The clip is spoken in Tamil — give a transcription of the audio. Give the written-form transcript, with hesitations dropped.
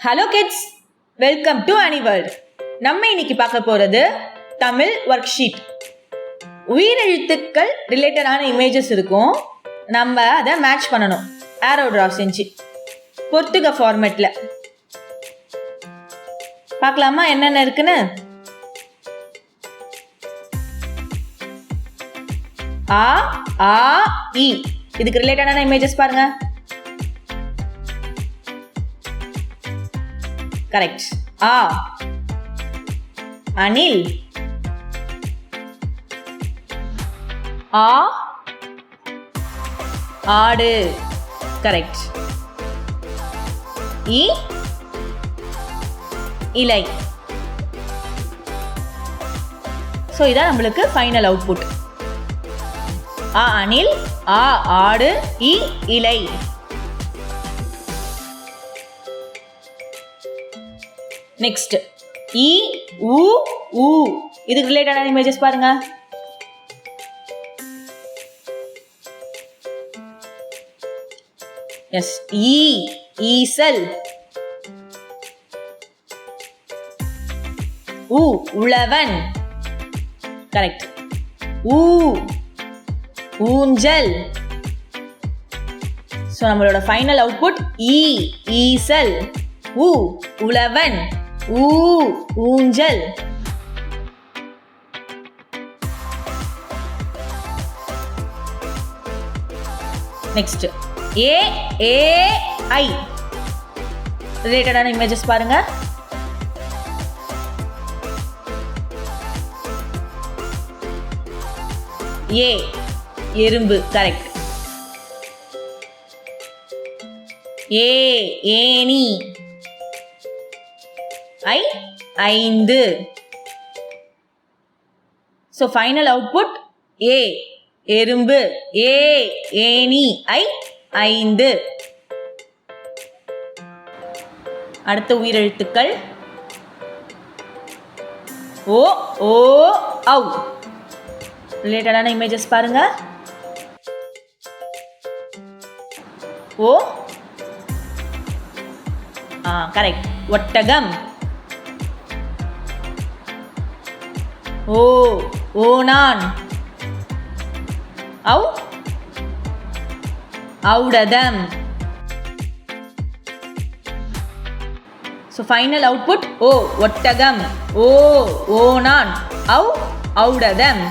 Hello kids, welcome to Aniworld. நம்ம இன்னைக்கு பார்க்க போகிறது தமிழ் ஒர்க் ஷீட். உயிர் எழுத்துக்கள் ரிலேட்டடான இமேஜஸ் இருக்கும். நம்ம அதை மேட்ச் பண்ணணும் ஏரோ டிரா செஞ்சு பொறுத்துக ஃபார்மேட்டில். பார்க்கலாமா என்னென்ன இருக்குன்னு? ஆ ஆ இ இதுக்கு ரிலேட்டடான இமேஜஸ் பாருங்க. கரெக்ட். ஆ அணில். ஆ ஆடு. கரெக்ட். இ இலை. ஸோ இதான் நம்மளுக்கு ஃபைனல் அவுட்புட். ஆ அணில், ஆ ஆடு, இ இலை. நெக்ஸ்ட் இ உ ஊ இதுக்கு ரிலேட்டடான இமேஜஸ் பாருங்க. எஸ், ஈ ஈசல். உ உழவன். கரெக்ட். ஊ ஊஞ்சல். ஸோ நம்மளோட ஃபைனல் அவுட்புட் ஈ ஈசல், உ உழவன், ஊ ஊஞ்சல். நெக்ஸ்ட் ஏ ஏ ஐ ரிலேட்டடான இமேஜஸ் பாருங்க. ஏ எறும்பு. கரெக்ட். ஏ ஏணி. ஐ ஐந்து. ஸோ ஃபைனல் அவுட்புட் ஏ எறும்பு, ஏ ஏணி, ஐ ஐந்து. அடுத்த உயிரெழுத்துக்கள் ஓ ஓ ஔ ரிலேட்டடான இமேஜஸ் பாருங்க. ஓ கரெக்ட். ஒட்டகம். ஓ ஓணான். ஔ ஔடதம். ஸோ ஃபைனல் அவுட்புட் ஓ ஒட்டகம், ஓ ஓணான், ஔ ஔடதம்.